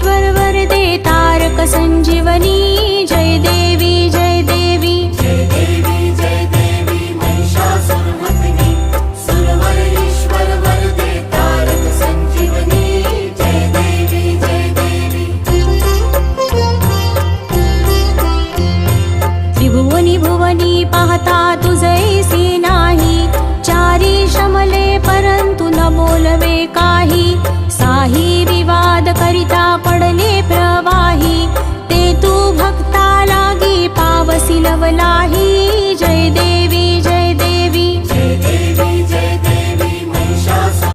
ईश्वर वरदे तारक संजीवनी जय देवी जय देवी जय देवी महिषासुरमर्दिनी सुरवर ईश्वर वरदे तारक संजीवनी जय देवी जय देवी त्रिभुवनी भुवनी पाहता तुझैसी नाही चारी श्रमले परंतु न बोलवे काही साही विवाद करिता